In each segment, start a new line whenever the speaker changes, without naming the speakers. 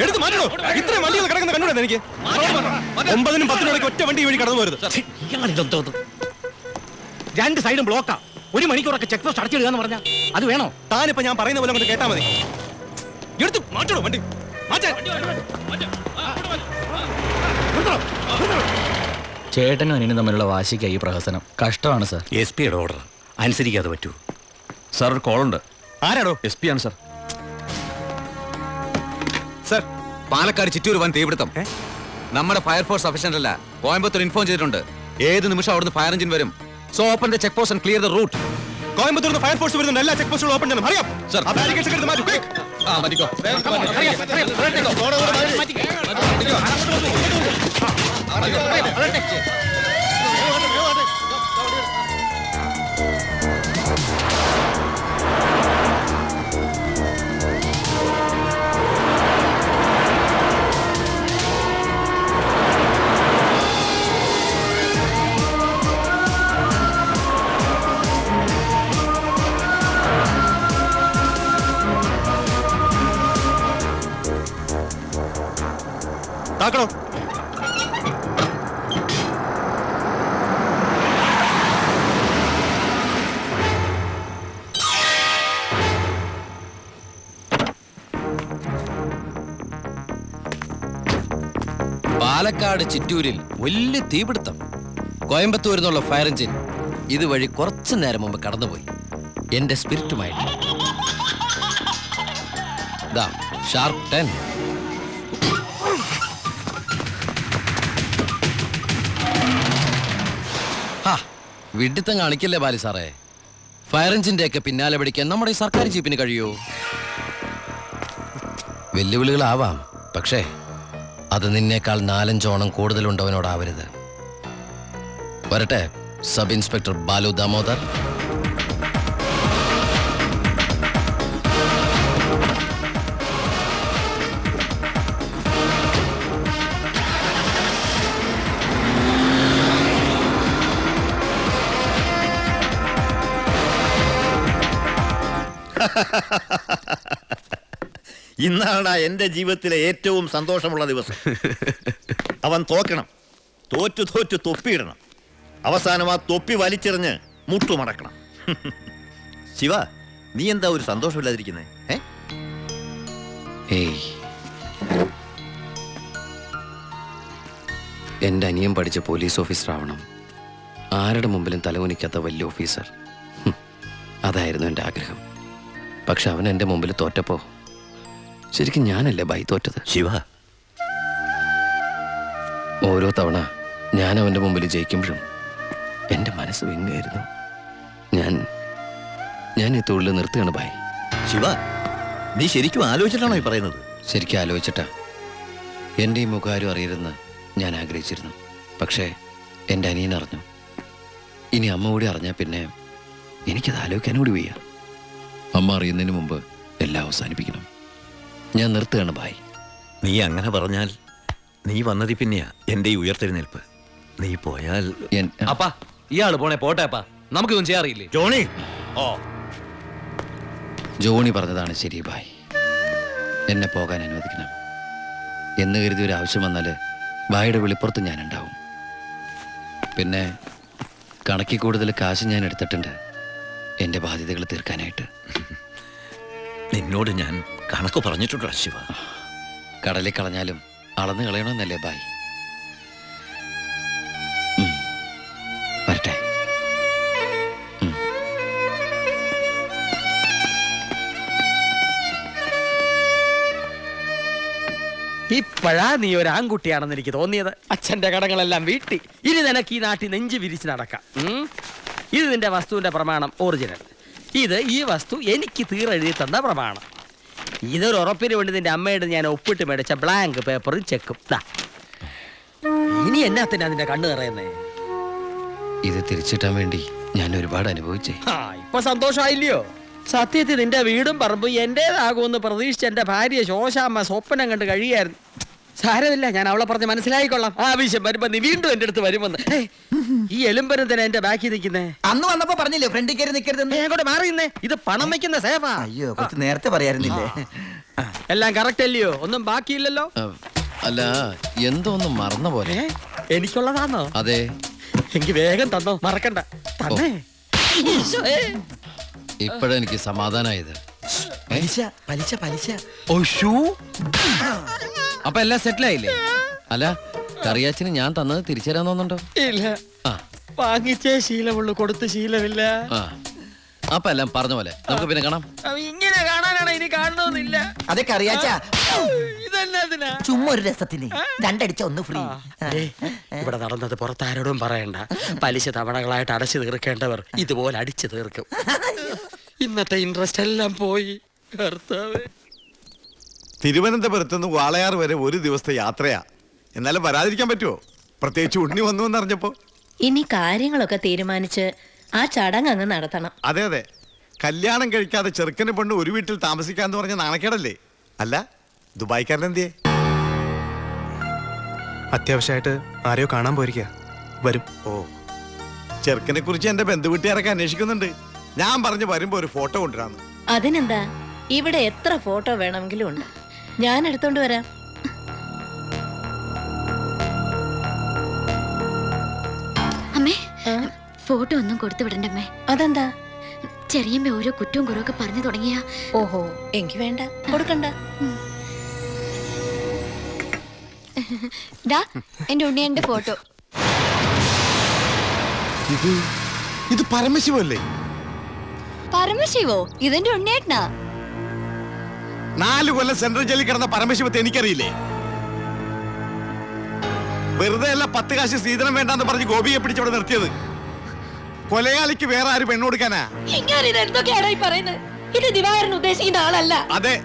എടുത്ത് മാറ്റണോ? ഇത്രയും വണ്ടികൾ കിടക്കുന്ന കണ്ടുകൂടെ എനിക്ക്? 9-നും 10-നും ഒറ്റ വണ്ടി വഴി കടന്നു പോരുത്.
രണ്ട് സൈഡും ബ്ലോക്കാ. 1 മണിക്കൂറൊക്കെ ചെക്ക് പോസ്റ്റ് അടച്ചിടുക എന്ന് പറഞ്ഞാൽ അത് വേണോ?
താനിപ്പോ ഞാൻ പറയുന്ന പോലെ കൊണ്ട് കേട്ടാ മതി. എടുത്ത് മാറ്റണോ വണ്ടി?
ചേട്ടനും അനിയനും തമ്മിലുള്ള വാശിക്ക് ഈ പ്രഹസനം കഷ്ടമാണ് സാർ.
SP യുടെ ഓർഡർ അനുസരിക്കാതെ പറ്റൂ.
സാർ ഒരു കോളുണ്ട്. ആരാടോ? SP ആണ് സാർ.
സർ, പാലക്കാട് ചിറ്റൂർ വൻ തീപിടുത്തം. നമ്മുടെ ഫയർഫോഴ്സ് സഫീഷ്യന്റ് അല്ല. കോയമ്പത്തൂർ ഇൻഫോം ചെയ്തിട്ടുണ്ട്. ഏത് നിമിഷം അവിടുന്ന് ഫയർ എഞ്ചിൻ വരും. So open the check post and clear the route.
Coimbatore fire force വരുന്നുണ്ട്. എല്ലാ ചെക്ക് പോസ്റ്റുകളും ഓപ്പൺ ചെയ്യണം. അറിയാം
സർ.
ആ ബാരിക്കേഡ്സ് എടുത്ത് മാറ്റൂ. ക്വിക്ക്.
മാറ്റിക്കോ.
താക്കണോ?
പാലക്കാട് ചിറ്റൂരിൽ വലിയ തീപിടുത്തം. കോയമ്പത്തൂരിൽ നിന്നുള്ള ഫയർ എഞ്ചിൻ ഇതുവഴി കുറച്ചു നേരം മുമ്പ് കടന്നുപോയി. എന്റെ സ്പിരിറ്റുമായിട്ട് ഷാർപ്പ് 10. വിഡിത്തം കാണിക്കല്ലേ ബാലി സാറേ. ഫയർ എഞ്ചിന്റെ ഒക്കെ പിന്നാലെ പിടിക്കാൻ നമ്മുടെ ഈ സർക്കാർ ജീപ്പിന് കഴിയോ? വെല്ലുവിളികളാവാം, പക്ഷേ അത് നിന്നേക്കാൾ 4-5 ഓണം കൂടുതലുണ്ടവനോടാവരുത്. വരട്ടെ സബ് ഇൻസ്പെക്ടർ ബാലു ദാമോദർ.
ഇന്നാണ് എൻ്റെ ജീവിതത്തിലെ ഏറ്റവും സന്തോഷമുള്ള ദിവസം. അവൻ തോക്കണം. തോറ്റു തൊപ്പിയിടണം. അവസാനം ആ തൊപ്പി വലിച്ചെറിഞ്ഞ് മുട്ടുമടക്കണം. ശിവ, നീ എന്താ ഒരു സന്തോഷമില്ലാതിരിക്കുന്നേ?
എൻ്റെ അനിയൻ പഠിച്ച പോലീസ് ഓഫീസർ ആവണം. ആരുടെ മുമ്പിലും തലകുനിക്കാത്ത വലിയ ഓഫീസർ. അതായിരുന്നു എൻ്റെ ആഗ്രഹം. പക്ഷെ അവൻ എൻ്റെ മുമ്പിൽ തോറ്റപ്പോ ശരിക്കും ഞാനല്ലേ ബൈ തോറ്റത്.
ശിവ,
ഓരോ തവണ ഞാൻ അവൻ്റെ മുമ്പിൽ ജയിക്കുമ്പോഴും എൻ്റെ മനസ്സ് വിങ്ങായിരുന്നു. ഞാൻ ഈ തൊഴിൽ നിർത്തുകയാണ് ബൈ.
ശിവ, നീ ശരിക്കും ആലോചിച്ചിട്ടാണോ ഈ പറയുന്നത്?
ശരിക്കും ആലോചിച്ചിട്ടാ. എൻ്റെ ഈ മുഖാരും അറിയരുതെന്ന് ഞാൻ ആഗ്രഹിച്ചിരുന്നു. പക്ഷേ എൻ്റെ അനിയൻ അറിഞ്ഞു. ഇനി അമ്മ കൂടി അറിഞ്ഞാൽ പിന്നെ എനിക്കത് ആലോചിക്കാൻ കൂടി വയ്യ. അമ്മ അറിയുന്നതിന് മുമ്പ് എല്ലാം അവസാനിപ്പിക്കണം. ഞാൻ നിർത്തുകയാണ് ബായ്.
നീ അങ്ങനെ പറഞ്ഞാൽ നീ വന്നതി പിന്നെയാ എൻ്റെ ഈ ഉയർത്തെഴുന്നേൽപ്പ്. നീ പോയാൽ
അപ്പാ, ഇയാള് പോണേ പോട്ടെ അപ്പാ, നമുക്കിതൊന്നും ചെയ്യാറിയില്ലേ.
ജോണി,
ജോണി പറഞ്ഞതാണ് ശരി ബായ്. എന്നെ പോകാൻ അനുവദിക്കണം. എന്ന് കരുതി ഒരു ആവശ്യം വന്നാൽ ബായുടെ വെളിപ്പുറത്ത് ഞാൻ ഉണ്ടാവും. പിന്നെ കണക്കിൽ കൂടുതൽ കാശ് ഞാൻ എടുത്തിട്ടുണ്ട് എൻ്റെ ബാധ്യതകൾ തീർക്കാനായിട്ട്.
നിന്നോട് ഞാൻ കണക്ക് പറഞ്ഞിട്ടുണ്ടോ ശിവ?
കടലിൽ കളഞ്ഞാലും അളന്ന് കളയണമെന്നല്ലേ ബായ്. വരട്ടെ.
ഇപ്പോഴാ നീ ഒരു ആൺകുട്ടിയാണെന്ന് എനിക്ക് തോന്നിയത്. അച്ഛന്റെ കടങ്ങളെല്ലാം വീട്ടി. ഇനി നിനക്ക് ഈ നാട്ടിൽ നെഞ്ച് വിരിച്ച് നടക്കാം. ഇത് നിന്റെ വസ്തുവിന്റെ പ്രമാണം ഒറിജിനൽ. ഇത് ഈ വസ്തു എനിക്ക് തീരെഴുതി തന്ന പ്രമാണം. ഇതൊരു ഉറപ്പിന് വേണ്ടി നിന്റെ അമ്മയുടെ ഞാൻ ഒപ്പിട്ട് മേടിച്ച ബ്ലാങ്ക് പേപ്പറും ചെക്കും. ഇനി എന്നാത്തിനാ നിന്റെ കണ്ണു നിറയുന്നേ?
ഇത് തിരിച്ചിട്ടാൻ വേണ്ടി ഞാൻ ഒരുപാട് അനുഭവിച്ചേ.
ഇപ്പൊ സന്തോഷമായില്ലയോ? സത്യത്തിൽ നിന്റെ വീടും പറമ്പും എന്റേതാകുമെന്ന് പ്രതീക്ഷിച്ച് എന്റെ ഭാര്യ ശോശാമ്മ സ്വപ്നം കണ്ട് കഴിയായിരുന്നു. സാരമില്ല, ഞാൻ അവളെ പറഞ്ഞ് മനസ്സിലായിക്കൊള്ളാം. ആവശ്യം വരുമ്പോ നീ വീണ്ടും എന്റെ അടുത്ത് വരുമെന്ന്. ഈ എലുമ്പനം തന്നെ എന്റെ ബാക്കി നിൽക്കുന്നേ.
അന്ന് വന്നപ്പോ പറഞ്ഞില്ലേ ഫ്രണ്ടിൽ കയറി നിൽക്കരുതെന്ന്.
അങ്ങോട്ട് മാറിയുന്നേ, ഇത് പണം വെക്കുന്ന സേഫാ.
അയ്യോ കുറച്ച് നേരത്തെ പറയായിരുന്നില്ലേ?
എല്ലാം കറക്റ്റ് അല്ലയോ? ഒന്നും ബാക്കിയില്ലല്ലോ.
അല്ല, എന്തോ ഒന്നും മറന്ന പോലെ.
എനിക്കുള്ളതാണോ?
അതെ.
എനിക്ക് വേഗം തന്നോ, മറക്കണ്ട. തന്നെ
ഇപ്പോഴെനിക്ക് സമാധാനായത്.
പലിശ പലിശ പലിശ.
അപ്പൊ എല്ലാം സെറ്റിൽ ആയില്ലേ? അല്ല, കറിയാച്ചിന് ഞാൻ തന്നത് തിരിച്ചു തരാൻ തോന്നുന്നുണ്ടോ?
ഇല്ല,
ആ
വാങ്ങിച്ചേ ശീലമുള്ളൂ, കൊടുത്ത് ശീലമില്ല.
ആ അപ്പൊ എല്ലാം പറഞ്ഞ പോലെ നമുക്ക് പിന്നെ കാണാം.
ഇങ്ങനെ കാണാനാണ്, ഇനി കാണണമെന്നില്ല.
അതൊക്കെ അറിയാച്ചാ.
ഇതെന്നാ
ചുമ്മാ ഒരു രസത്തിന് രണ്ടടിച്ച ഒന്ന് ഫ്രീ.
ഇവിടെ നടന്നത് പുറത്താരോടും പറയണ്ട. പലിശ തവണകളായിട്ട് അടച്ചു തീർക്കേണ്ടവർ ഇതുപോലെ അടിച്ചു തീർക്കും. ഇന്നത്തെ ഇൻട്രസ്റ്റ് എല്ലാം പോയി. കർത്താവേ,
തിരുവനന്തപുരത്ത് നിന്ന് വാളയാർ വരെ ഒരു ദിവസത്തെ യാത്രയാ. എന്നാലും വരാതിരിക്കാൻ പറ്റുമോ? പ്രത്യേകിച്ച് ഉണ്ണി വന്നു എന്നറിഞ്ഞപ്പോ.
ഇനി കാര്യങ്ങളൊക്കെ തീരുമാനിച്ച് ആ ചടങ്ങ് അങ്ങ് നടത്തണം.
അതെ അതെ, കല്യാണം കഴിക്കാതെ ചെറുക്കന് പെണ്ണ് ഒരു വീട്ടിൽ താമസിക്കാന്ന് പറഞ്ഞ നാണക്കേടല്ലേ? അല്ല, ദുബായ്ക്കാരൻ എന്തിയെ?
അത്യാവശ്യമായിട്ട് ആരെയോ കാണാൻ പോയിരിക്കുക, വരും.
ഓ, ചെറുക്കനെ കുറിച്ച് എന്റെ ബന്ധുവീട്ടുകാരൊക്കെ അന്വേഷിക്കുന്നുണ്ട്. ഞാൻ പറഞ്ഞു വരുമ്പോ ഒരു ഫോട്ടോ കൊണ്ടുവരാന്ന്.
അതിനെന്താ, ഇവിടെ എത്ര ഫോട്ടോ വേണമെങ്കിലും ഉണ്ട്, ഞാൻ എടുത്തോണ്ട് വരാം.
അമ്മേ, ഫോട്ടോ ഒന്നും കൊടുത്തു വിടണ്ടമ്മേ.
അതെന്താ?
ചെറിയമ്മ ഓരോ കുറ്റവും കുറവൊക്കെ പറഞ്ഞു തുടങ്ങിയ.
ഓഹോ, എനിക്ക് വേണ്ട, കൊടുക്കണ്ട.
ദാ എന്റെ ഉണ്ണിയന്റെ ഫോട്ടോ.
ഇത് പരമശിവല്ലേ?
പരമശിവോ? ഇതെന്റെ ഉണ്ണിയേട്ടനാ.
4 കൊല്ലം സെൻട്രൽ ജയിലിൽ കിടന്ന പരമശിവത്തെ എനിക്കറിയില്ലേ? വെറുതെ അല്ല 10 കാശ് സ്ത്രീധനം വേണ്ടെന്ന് പറഞ്ഞ് ഗോപിയെ പിടിച്ചവിടെ നിർത്തിയത്. കൊലയാളിക്ക് വേറെ ആര് പെണ്ണു കൊടുക്കാനാ?
എന്തൊക്കെയാണോ ഈ പറയുന്നത്? ഇത് ദിവാകരൻ ഉദ്ദേശിക്കുന്ന ആളല്ല.
അതെ,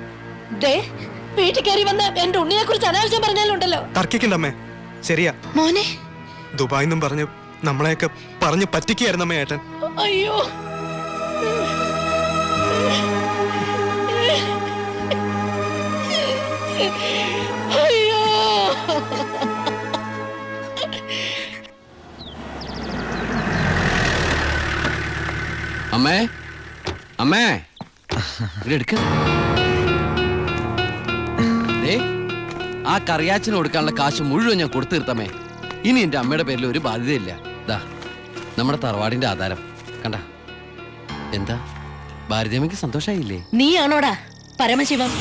വീട്ടിൽ കയറി വന്ന് എന്റെ ഉണ്ണിയെ കുറിച്ച് അനാവശ്യം പറഞ്ഞാലുണ്ടല്ലോ.
തർക്കിക്കണ്ടമ്മേ, ശരിയാ.
മോനെ,
ദുബായ് നിന്നും പറഞ്ഞ് നമ്മളെയൊക്കെ പറഞ്ഞ് പറ്റിക്കായിരുന്നു അമ്മ ഏട്ടൻ.
അയ്യോ, അയ്യോ.
അമ്മേ, അമ്മേ, ഇവിടെ എടുക്ക. ആ കറിയാച്ചിന് കൊടുക്കാനുള്ള കാശ് മുഴുവൻ ഞാൻ കൊടുത്തു തീർത്തമ്മേ. ഇനി എന്റെ അമ്മയുടെ പേരിൽ ഒരു ബാധ്യതയില്ല. ദാ നമ്മുടെ തറവാടിന്റെ ആധാരം കണ്ട. എന്താ ഭാരതിയമ്മയ്ക്ക് സന്തോഷായില്ലേ?
നീയാണോടാ പരമശിവം?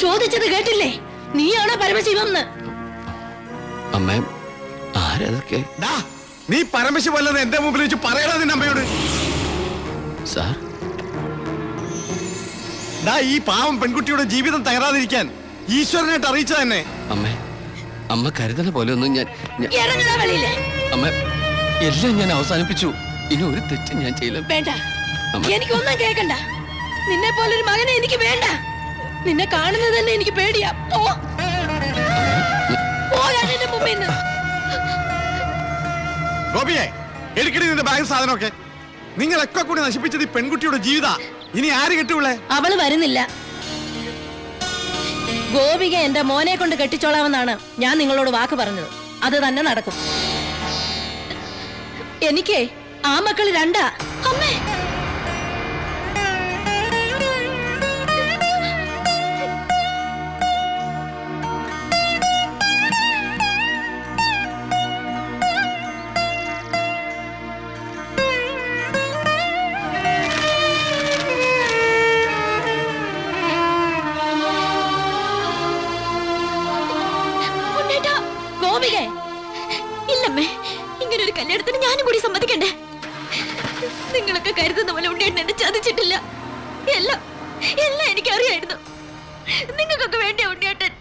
ചോദിച്ചത് കേട്ടില്ലേ? നീയാണോ പരമശിവം?
അമ്മേ, ആരതൊക്കെ?
നീ പരമശിവല്ലെന്ന് എന്റെ മുമ്പിൽ വെച്ച് പറയണ നിന്റെ അമ്മയോട്.
സാർ,
ഈ പാവം പെൺകുട്ടിയുടെ ജീവിതം തകരാതിരിക്കാൻ ഈശ്വരനായിട്ട് അറിയിച്ച തന്നെ.
അമ്മേ, അമ്മ കരുതണ പോലെ ഒന്നും ഞാൻ
വെളിയിലെ
അമ്മ, എല്ലാം ഞാൻ അവസാനിപ്പിച്ചു. ഇനി ഒരു തെറ്റും ഞാൻ ചെയ്യില്ല.
വേണ്ട, എനിക്കൊന്നും കേൾക്കണ്ട. നിന്നെ പോലൊരു മകനെ എനിക്ക് വേണ്ട. നിന്നെ കാണുന്നത് തന്നെ എനിക്ക് പേടിയാ.
ഗോപിയെ, എടുക്കടി നിന്റെ ബാഗ് സാധനമൊക്കെ. നിങ്ങളൊക്കെ കൂടി നശിപ്പിച്ചത് ഈ പെൺകുട്ടിയുടെ ജീവിത. ഇനി ആര് കെട്ടുള്ളേ?
അവള് വരുന്നില്ല. ഗോപിക എന്റെ മോനെ കൊണ്ട് കെട്ടിച്ചോളാമെന്നാണ് ഞാൻ നിങ്ങളോട് വാക്ക് പറഞ്ഞത്. അത് തന്നെ നടക്കും. എനിക്ക് ആ മക്കള് 2.
അമ്മേ, ഇല്ലമ്മേ, ഇങ്ങനൊരു കല്യാണത്തിന് ഞാനും കൂടി സമ്മതിക്കണ്ടേ? നിങ്ങളൊക്കെ കരുതുന്ന പോലെ ഉണ്ണിയേട്ടൻ എന്നെ ചതിച്ചിട്ടില്ല. എല്ലാം എനിക്കറിയായിരുന്നു. നിങ്ങൾക്കൊക്കെ വേണ്ടിയ ഉണ്ണിയേട്ടൻ.